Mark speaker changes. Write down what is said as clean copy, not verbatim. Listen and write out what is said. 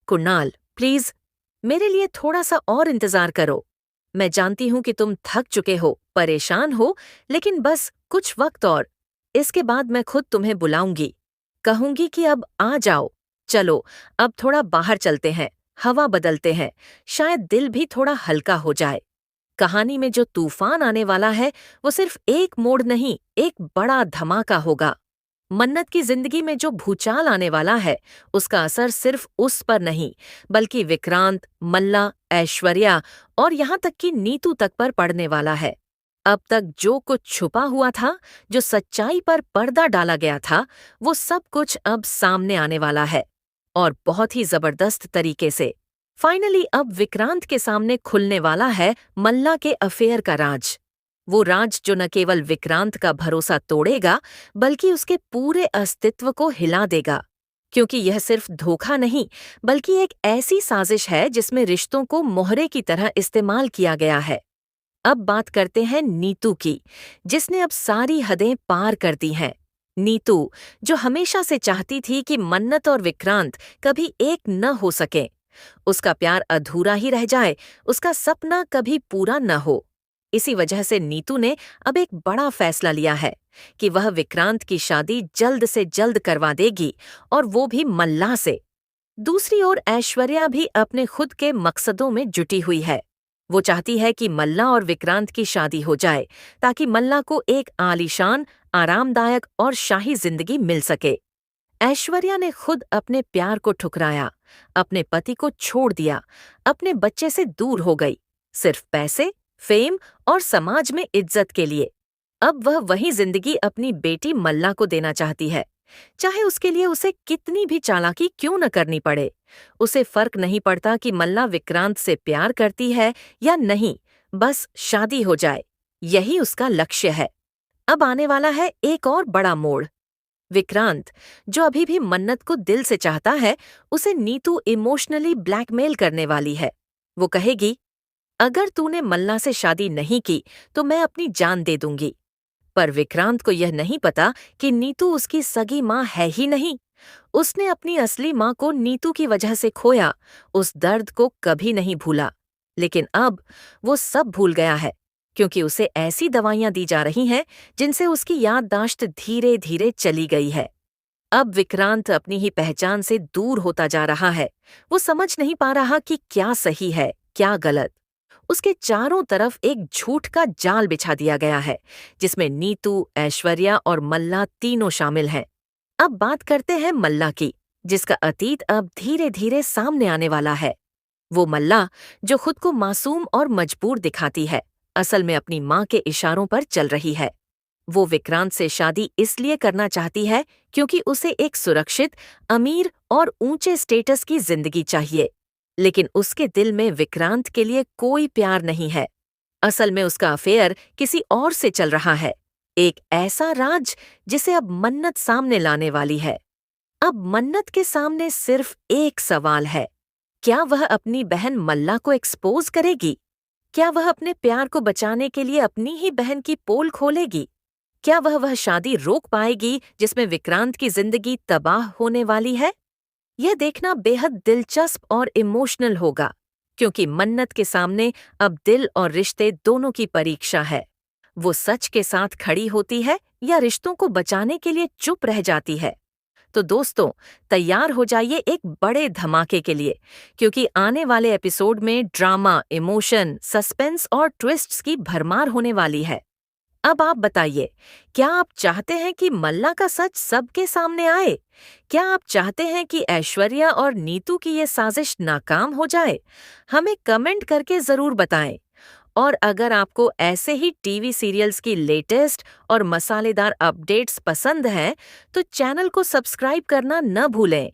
Speaker 1: Kunal, please मेरे लिए थोड़ा सा और इंतजार करो। मैं जानती हूँ कि तुम थक चुके हो, परेशान हो, लेकिन बस कुछ वक्त और। इसके बाद मैं खुद तुम्हें बुलाऊंगी। कहूंगी कि अब आ जाओ। चलो, अब थोड़ा बाहर चलते हैं, हवा बदलते हैं, शायद दिल भी थोड़ा हल्का हो जाए। कहानी में जो तूफान आने वाला है वो सिर्फ एक मोड़ नहीं, एक बड़ा धमाका होगा। मन्नत की जिंदगी में जो भूचाल आने वाला है उसका असर सिर्फ उस पर नहीं, बल्कि विक्रांत, मल्ला, ऐश्वर्या और यहाँ तक कि नीतू तक पर पड़ने वाला है। अब तक जो कुछ छुपा हुआ था, जो सच्चाई पर पर्दा डाला गया था, वो सब कुछ अब सामने आने वाला है, और बहुत ही जबरदस्त तरीके से। फाइनली अब विक्रांत के सामने खुलने वाला है मल्ला के अफेयर का राज। वो राज जो न केवल विक्रांत का भरोसा तोड़ेगा, बल्कि उसके पूरे अस्तित्व को हिला देगा। क्योंकि यह सिर्फ धोखा नहीं, बल्कि एक ऐसी साजिश है जिसमें रिश्तों को मोहरे की तरह इस्तेमाल किया गया है। अब बात करते हैं नीतू की, जिसने अब सारी हदें पार कर दी हैं। नीतू, जो हमेशा से चाहती थी कि मन्नत और विक्रांत कभी एक न हो सके, उसका प्यार अधूरा ही रह जाए, उसका सपना कभी पूरा न हो। इसी वजह से नीतू ने अब एक बड़ा फैसला लिया है कि वह विक्रांत की शादी जल्द से जल्द करवा देगी, और वो भी मल्ला से। दूसरी ओर ऐश्वर्या भी अपने खुद के मकसदों में जुटी हुई है। वो चाहती है कि मल्ला और विक्रांत की शादी हो जाए, ताकि मल्ला को एक आलीशान, आरामदायक और शाही जिंदगी मिल सके। ऐश्वर्या ने खुद अपने प्यार को ठुकराया, अपने पति को छोड़ दिया, अपने बच्चे से दूर हो गई, सिर्फ पैसे, फेम और समाज में इज्जत के लिए। अब वह वही जिंदगी अपनी बेटी मल्ला को देना चाहती है, चाहे उसके लिए उसे कितनी भी चालाकी क्यों न करनी पड़े। उसे फर्क नहीं पड़ता कि मल्ला विक्रांत से प्यार करती है या नहीं, बस शादी हो जाए, यही उसका लक्ष्य है। अब आने वाला है एक और बड़ा मोड़। विक्रांत, जो अभी भी मन्नत को दिल से चाहता है, उसे नीतू इमोशनली ब्लैकमेल करने वाली है। वो कहेगी, अगर तूने मल्ला से शादी नहीं की तो मैं अपनी जान दे दूंगी। पर विक्रांत को यह नहीं पता कि नीतू उसकी सगी माँ है ही नहीं। उसने अपनी असली माँ को नीतू की वजह से खोया, उस दर्द को कभी नहीं भूला। लेकिन अब वो सब भूल गया है, क्योंकि उसे ऐसी दवाइयां दी जा रही हैं जिनसे उसकी याददाश्त धीरे धीरे चली गई है। अब विक्रांत अपनी ही पहचान से दूर होता जा रहा है। वो समझ नहीं पा रहा कि क्या सही है, क्या गलत। उसके चारों तरफ एक झूठ का जाल बिछा दिया गया है, जिसमें नीतू, ऐश्वर्या और मल्ला तीनों शामिल हैं। अब बात करते हैं मल्ला की, जिसका अतीत अब धीरे धीरे सामने आने वाला है। वो मल्ला जो खुद को मासूम और मजबूर दिखाती है, असल में अपनी माँ के इशारों पर चल रही है। वो विक्रांत से शादी इसलिए करना चाहती है क्योंकि उसे एक सुरक्षित, अमीर और ऊंचे स्टेटस की जिंदगी चाहिए। लेकिन उसके दिल में विक्रांत के लिए कोई प्यार नहीं है। असल में उसका अफेयर किसी और से चल रहा है, एक ऐसा राज जिसे अब मन्नत सामने लाने वाली है। अब मन्नत के सामने सिर्फ एक सवाल है, क्या वह अपनी बहन मल्ला को एक्सपोज करेगी? क्या वह अपने प्यार को बचाने के लिए अपनी ही बहन की पोल खोलेगी? क्या वह शादी रोक पाएगी जिसमें विक्रांत की जिंदगी तबाह होने वाली है? यह देखना बेहद दिलचस्प और इमोशनल होगा, क्योंकि मन्नत के सामने अब दिल और रिश्ते दोनों की परीक्षा है। वो सच के साथ खड़ी होती है या रिश्तों को बचाने के लिए चुप रह जाती है। तो दोस्तों, तैयार हो जाइए एक बड़े धमाके के लिए, क्योंकि आने वाले एपिसोड में ड्रामा, इमोशन, सस्पेंस और ट्विस्ट्स की भरमार होने वाली है। अब आप बताइए, क्या आप चाहते हैं कि मल्ला का सच सबके सामने आए? क्या आप चाहते हैं कि ऐश्वर्या और नीतू की ये साजिश नाकाम हो जाए? हमें कमेंट करके जरूर बताएं। और अगर आपको ऐसे ही टीवी सीरियल्स की लेटेस्ट और मसालेदार अपडेट्स पसंद हैं, तो चैनल को सब्सक्राइब करना न भूलें।